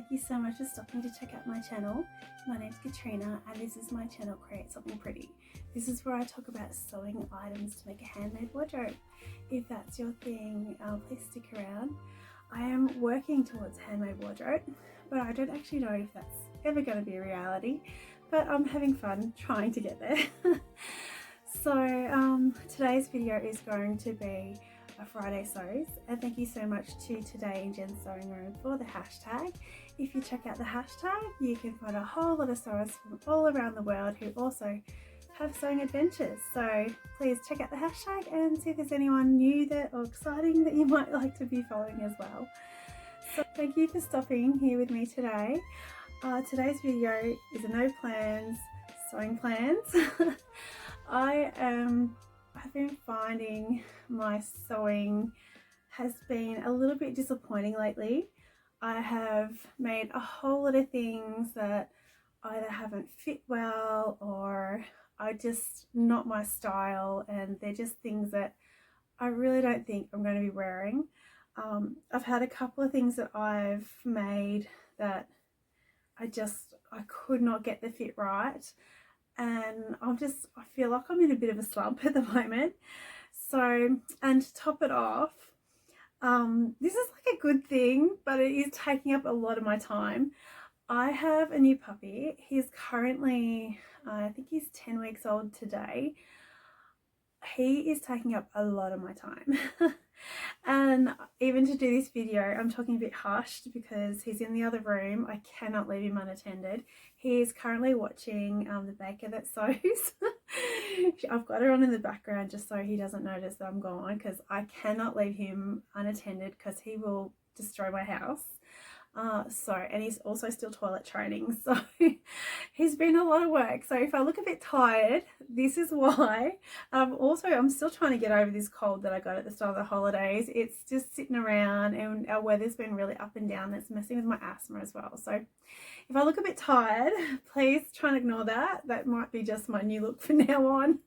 thank you so much for stopping to check out my channel. My name's Katrina and this is my channel Create Something Pretty. This is where I talk about sewing items to make a handmade wardrobe. If that's your thing, please stick around. I am working towards handmade wardrobe, but I don't actually know if that's ever going to be a reality, but I'm having fun trying to get there. So today's video is going to be a Friday Sews, and thank you so much to Today in Jen's Sewing Room for the hashtag. If you check out the hashtag, you can find a whole lot of sewers from all around the world who also have sewing adventures. So please check out the hashtag and see if there's anyone new or exciting that you might like to be following as well. So thank you for stopping here with me today. Today's video is a no plans sewing plans. I've been finding my sewing has been a little bit disappointing lately. I have made a whole lot of things that either haven't fit well or are just not my style, and they're just things that I really don't think I'm going to be wearing. I've had a couple of things that I've made that I could not get the fit right, and I feel like I'm in a bit of a slump at the moment. So, and to top it off, this is like a good thing, but it is taking up a lot of my time. I have a new puppy. He's currently, I think he's 10 weeks old today. He is taking up a lot of my time. And even to do this video, I'm talking a bit hushed because he's in the other room. I cannot leave him unattended. He is currently watching The Baker That Sews. I've got her on in the background just so he doesn't notice that I'm gone, because I cannot leave him unattended because he will destroy my house. And he's also still toilet training, so he's been a lot of work. So if I look a bit tired, this is why. Also, I'm still trying to get over this cold that I got at the start of the holidays. It's just sitting around, and our weather's been really up and down. That's messing with my asthma as well. So if I look a bit tired, please try and ignore that. That might be just my new look from now on.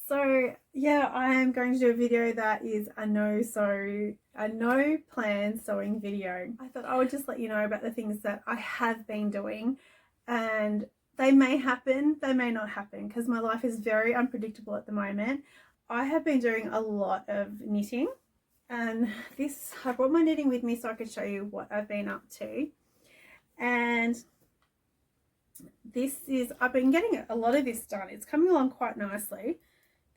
So yeah, I am going to do a video that is a no plan sewing video. I thought I would just let you know about the things that I have been doing, and they may happen, they may not happen, because my life is very unpredictable at the moment. I have been doing a lot of knitting, and I brought my knitting with me so I could show you what I've been up to. And I've been getting a lot of this done. It's coming along quite nicely.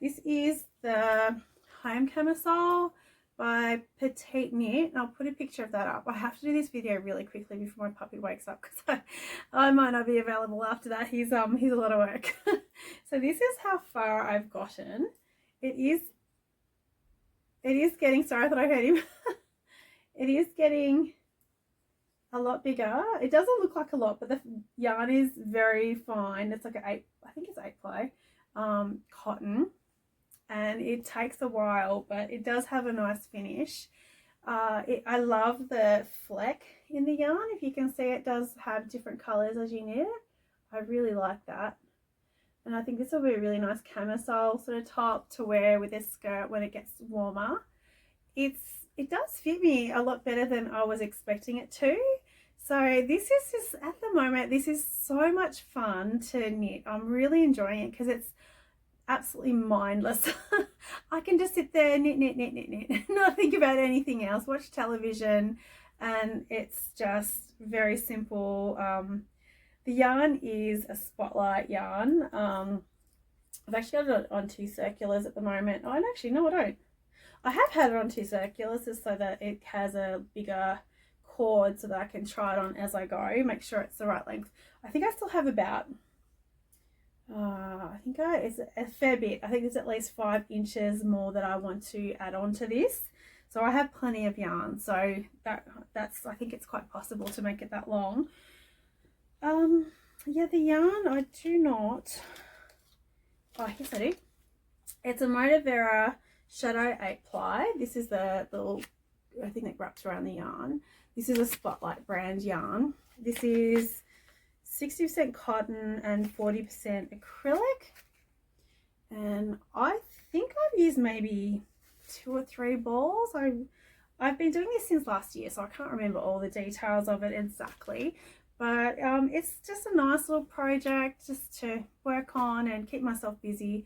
This is the Home Camisole by Petite Knit, and I'll put a picture of that up. I have to do this video really quickly before my puppy wakes up, because I might not be available after that. He's a lot of work. So this is how far I've gotten. It is getting, sorry, I thought I heard him. It is getting a lot bigger. It doesn't look like a lot, but the yarn is very fine. It's like I think it's 8-ply cotton, and it takes a while, but it does have a nice finish. I love the fleck in the yarn. If you can see, it does have different colors as you knit it. I really like that, and I think this will be a really nice camisole sort of top to wear with a skirt when it gets warmer. It does fit me a lot better than I was expecting it to. So this is just, at the moment, this is so much fun to knit. I'm really enjoying it because it's absolutely mindless. I can just sit there, knit, not think about anything else, watch television, and it's just very simple. The yarn is a Spotlight yarn. I've actually got it on 2 circulars at the moment. Oh, and actually, no, I don't. I have had it on 2 circulars just so that it has a bigger cord so that I can try it on as I go, make sure it's the right length. I think I still have about, it's a fair bit. I think there's at least 5 inches more that I want to add on to this. So I have plenty of yarn, so that's I think it's quite possible to make it that long. Yeah, the yarn I do not, oh yes I do. It's a Moda Vera Shadow 8-ply. This is the little, I think, that wraps around the yarn. This is a Spotlight brand yarn. This is 60% cotton and 40% acrylic. And I think I've used maybe 2 or 3 balls. I've been doing this since last year, so I can't remember all the details of it exactly, but it's just a nice little project just to work on and keep myself busy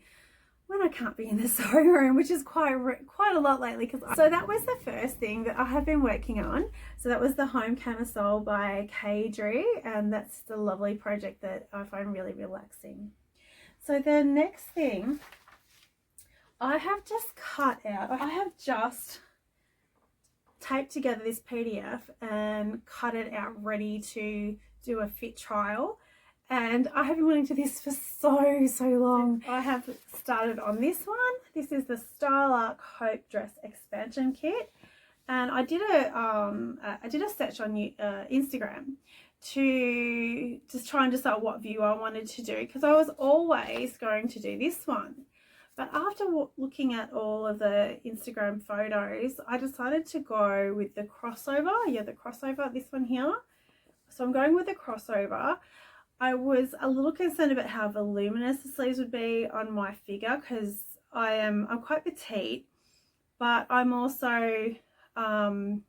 when I can't be in the sewing room, which is quite a lot lately. So that was the first thing that I have been working on. So that was the home camisole by Kadri, and that's the lovely project that I find really relaxing. So the next thing I have just cut out, I have just taped together this PDF and cut it out ready to do a fit trial. And I have been wanting to do this for so long. I have started on this one. This is the Style Arc Hope Dress Expansion Kit, and I did a search on Instagram to just try and decide what view I wanted to do, because I was always going to do this one. But after looking at all of the Instagram photos, I decided to go with the crossover. Yeah, the crossover, this one here. So I'm going with the crossover. I was a little concerned about how voluminous the sleeves would be on my figure, because I'm quite petite, but I'm also I'm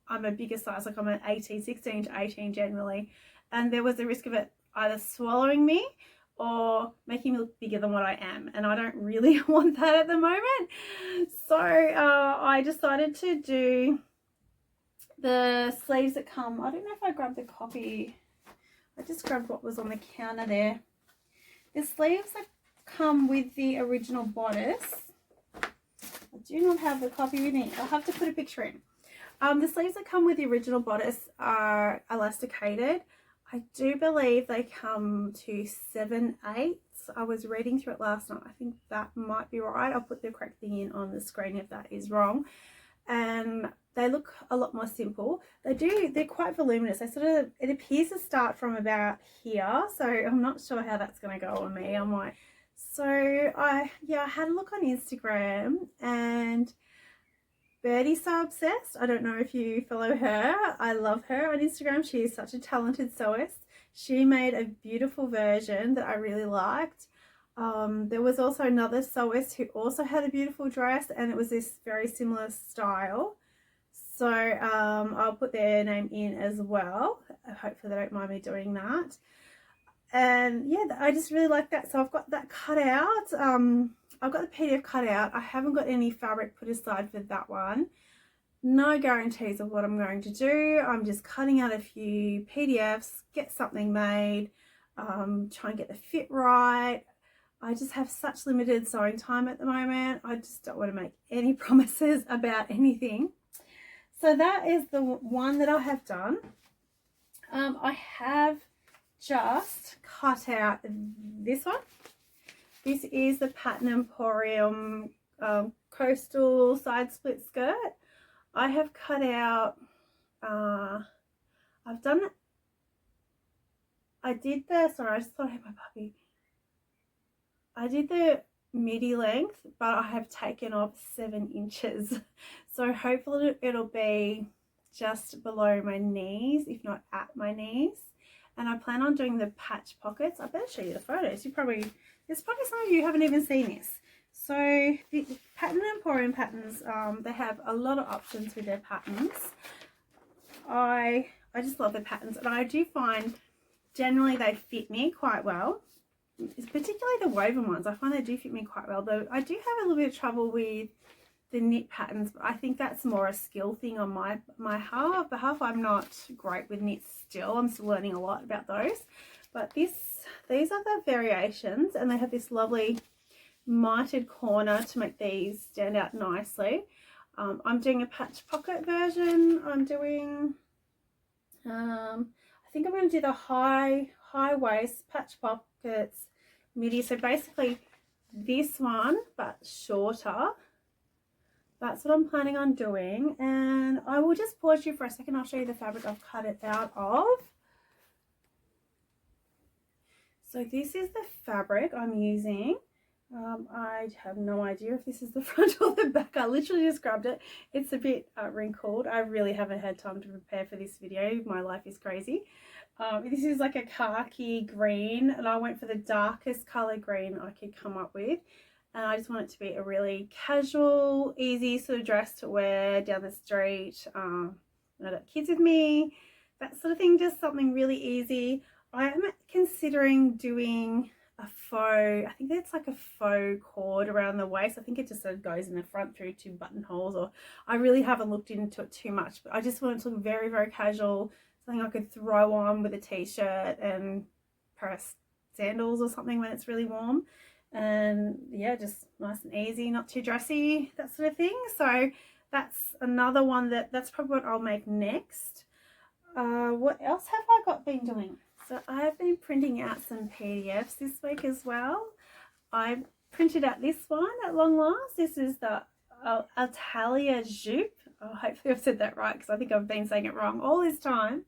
a bigger size, like I'm an 18, 16 to 18 generally, and there was a risk of it either swallowing me or making me look bigger than what I am, and I don't really want that at the moment. So I decided to do the sleeves that come, I don't know if I grabbed the copy, I just grabbed what was on the counter there. The sleeves that come with the original bodice, I do not have the copy with me, I'll have to put a picture in. The sleeves that come with the original bodice are elasticated. I do believe they come to 7/8. I was reading through it last night. I think that might be right. I'll put the correct thing in on the screen if that is wrong. And they look a lot more simple. They're quite voluminous. It appears to start from about here. So I'm not sure how that's going to go on me. I had a look on Instagram, and Birdie's So Obsessed. I don't know if you follow her. I love her on Instagram. She is such a talented sewist. She made a beautiful version that I really liked. There was also another sewist who also had a beautiful dress, and it was this very similar style. So I'll put their name in as well. Hopefully they don't mind me doing that. And yeah, I just really like that. So I've got that cut out. I've got the PDF cut out. I haven't got any fabric put aside for that one. No guarantees of what I'm going to do. I'm just cutting out a few PDFs, get something made, try and get the fit right. I just have such limited sewing time at the moment. I just don't want to make any promises about anything. So that is the one that I have done. I have just cut out this one. This is the Pattern Emporium coastal side split skirt. I have cut out, I've done it, sorry, I just thought I had my puppy. I did the midi length, but I have taken off 7 inches. So hopefully it'll be just below my knees, if not at my knees. And I plan on doing the patch pockets. I better show you the photos. There's probably some of you who haven't even seen this. So the Pattern Emporium patterns, they have a lot of options with their patterns. I just love the patterns, and I do find generally they fit me quite well. It's particularly the woven ones. I find they do fit me quite well, though I do have a little bit of trouble with the knit patterns, but I think that's more a skill thing on my behalf. I'm not great with knits still. I'm still learning a lot about those. But these are the variations, and they have this lovely mitered corner to make these stand out nicely. I'm doing a patch pocket version. I'm doing I think I'm going to do the high waist patch pockets midi. So basically this one, but shorter. That's what I'm planning on doing, and I will just pause you for a second. I'll show you the fabric I've cut it out of. So this is the fabric I'm using. I have no idea if this is the front or the back. I literally just grabbed it. It's a bit wrinkled. I really haven't had time to prepare for this video. My life is crazy. This is like a khaki green, and I went for the darkest color green I could come up with. and I just want it to be a really casual, easy sort of dress to wear down the street when I've got kids with me, that sort of thing, just something really easy. I am considering doing a faux, I think that's like a faux cord around the waist. I think it just sort of goes in the front through 2 buttonholes, or I really haven't looked into it too much, but I just want it to look very, very casual, something I could throw on with a t-shirt and a pair of sandals or something when it's really warm. And yeah, just nice and easy, not too dressy, that sort of thing. So that's another one that's probably what I'll make next. What else have I been doing? So I have been printing out some PDFs this week as well. I printed out this one at long last. This is the Italia Jupe. Oh, hopefully I've said that right, because I think I've been saying it wrong all this time.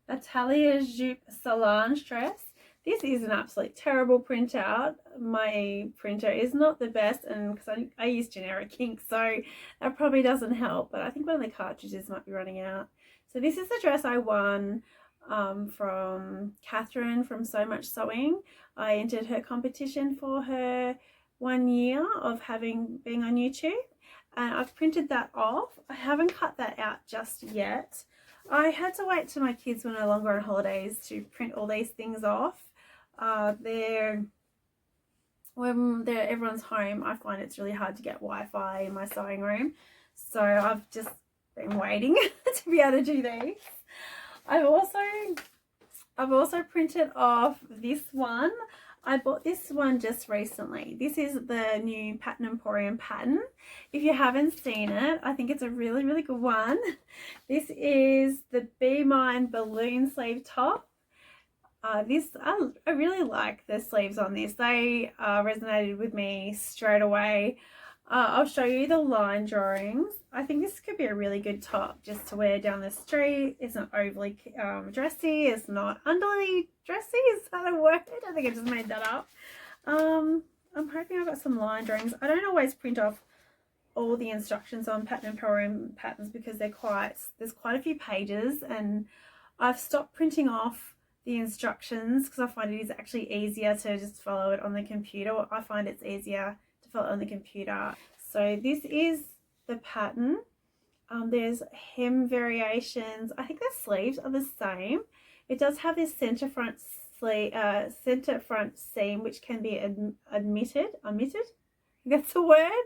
Italia Jupe Solange dress. This is an absolute terrible printout. My printer is not the best, and because I use generic ink, so that probably doesn't help, but I think one of the cartridges might be running out. So this is the dress I won from Catherine from So Much Sewing. I entered her competition for her 1 year of being on YouTube, and I've printed that off. I haven't cut that out just yet. I had to wait till my kids were no longer on holidays to print all these things off. When everyone's home, I find it's really hard to get Wi-Fi in my sewing room, so I've just been waiting to be able to do these. I've also printed off this one. I bought this one just recently. This is the new Pattern Emporium pattern. If you haven't seen it, I think it's a really, really good one. This is the Be Mine balloon sleeve top. I really like the sleeves on this. They resonated with me straight away. I'll show you the line drawings. I think this could be a really good top just to wear down the street. It's not overly dressy. It's not underly dressy. Is that a word? I think I just made that up. I'm hoping I've got some line drawings. I don't always print off all the instructions on Pattern Emporium patterns because there's quite a few pages, and I've stopped printing off the instructions because I find it is actually easier to just follow it on the computer. I find it's easier to follow it on the computer. So this is the pattern. There's hem variations. I think the sleeves are the same. It does have this center front seam which can be omitted. That's the word.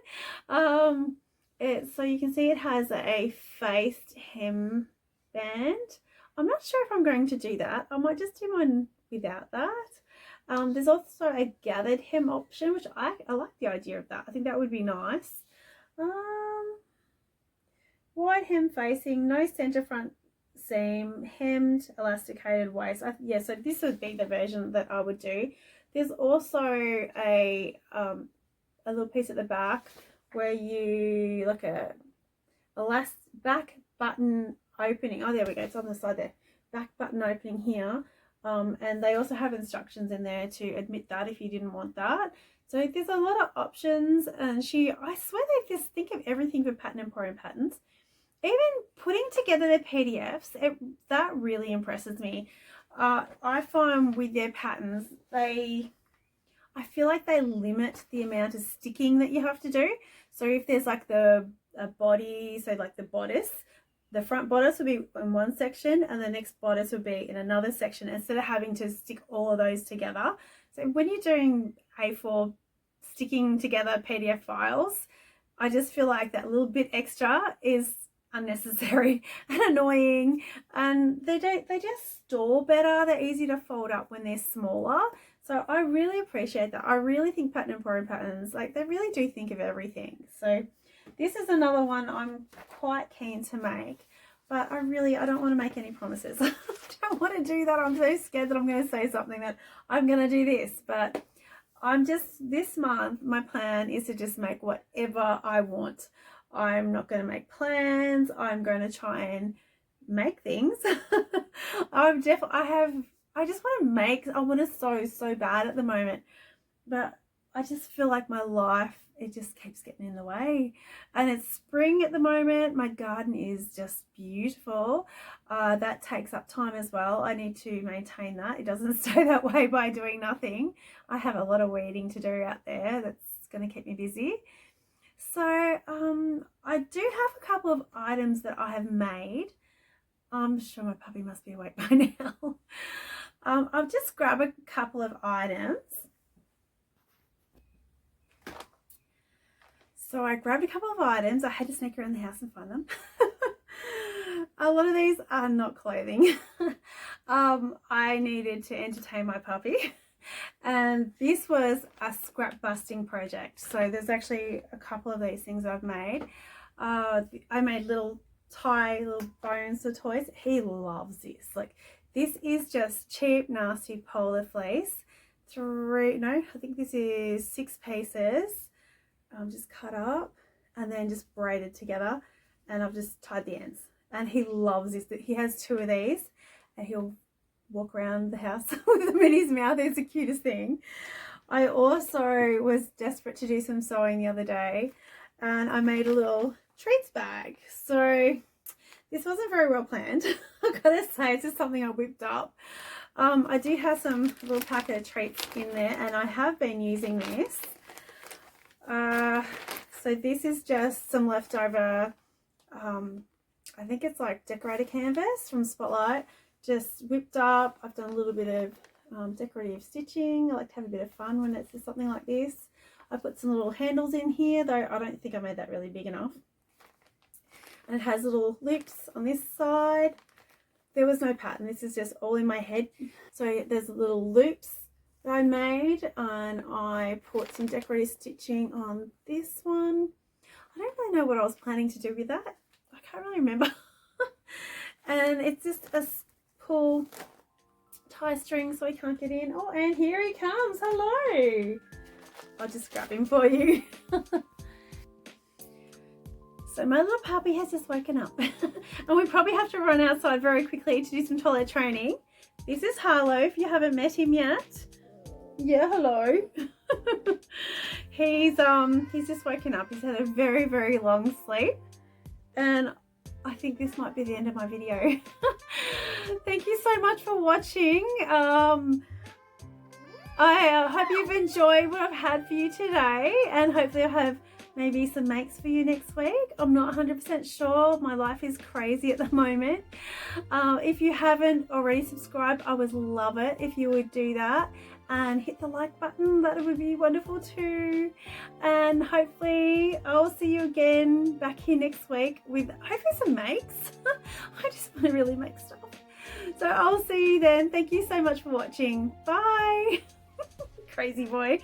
So you can see it has a faced hem band. I'm not sure if I'm going to do that. I might just do one without that. There's also a gathered hem option, which I like the idea of that. I think that would be nice. Wide hem facing, no center front seam, hemmed, elasticated waist. Yeah, so this would be the version that I would do. There's also a little piece at the back where you like a back button opening. Oh, there we go. It's on the side there. Back button opening here. And they also have instructions in there to admit that if you didn't want that. So there's a lot of options, and I swear they just think of everything for Pattern Emporium patterns. Even putting together their PDFs, that really impresses me. I find with their patterns, I feel like they limit the amount of sticking that you have to do. So if there's like a body, so like the bodice, the front bodice will be in one section and the next bodice will be in another section, instead of having to stick all of those together. So when you're doing A4 sticking together PDF files, I just feel like that little bit extra is unnecessary and annoying, and they just store better. They're easy to fold up when they're smaller. So I really appreciate that. I really think Pattern Emporium patterns, like, they really do think of everything. So this is another one I'm quite keen to make, but I don't want to make any promises. I don't want to do that. I'm so scared that I'm going to say something that I'm going to do this, but this month, my plan is to just make whatever I want. I'm not going to make plans. I'm going to try and make things. I just want to make, I want to sew so bad at the moment, but I just feel like my life, it just keeps getting in the way. And it's spring at the moment. My garden is just beautiful. That takes up time as well. I need to maintain that. It doesn't stay that way by doing nothing. I have a lot of weeding to do out there. That's going to keep me busy. So I do have a couple of items that I have made. I'm sure my puppy must be awake by now. I'll just grab a couple of items. So I grabbed a couple of items. I had to sneak around the house and find them. A lot of these are not clothing. I needed to entertain my puppy. And this was a scrap busting project. So there's actually a couple of these things I've made. I made little bones for toys. He loves this. Like, this is just cheap, nasty polar fleece. I think this is 6 pieces. Just cut up and then just braided together, and I've just tied the ends. And he loves this. He has 2 of these, and he'll walk around the house with them in his mouth. It's the cutest thing. I also was desperate to do some sewing the other day, and I made a little treats bag. So this wasn't very well planned. I've got to say, it's just something I whipped up. I do have some little packet of treats in there, and I have been using this. So this is just some leftover, I think it's like decorator canvas from Spotlight, just whipped up. I've done a little bit of decorative stitching. I like to have a bit of fun when it's something like this. I put some little handles in here, though I don't think I made that really big enough. And it has little loops on this side. There was no pattern. This is just all in my head. So there's little loops that I made, and I put some decorative stitching on this one. I don't really know what I was planning to do with that. I can't really remember. And it's just a pull tie string so he can't get in. Oh, and here he comes. Hello. I'll just grab him for you. So my little puppy has just woken up and we probably have to run outside very quickly to do some toilet training. This is Harlow, if you haven't met him yet. Yeah, hello. He's just woken up. He's had a very, very long sleep, and I think this might be the end of my video. Thank you so much for watching. I hope you've enjoyed what I've had for you today, and hopefully I'll have maybe some makes for you next week. I'm not 100% sure. My life is crazy at the moment. If you haven't already subscribed, I would love it if you would do that. And hit the like button, that would be wonderful too. And hopefully I'll see you again back here next week with hopefully some makes. I just want to really make stuff. So I'll see you then. Thank you so much for watching. Bye. Crazy boy.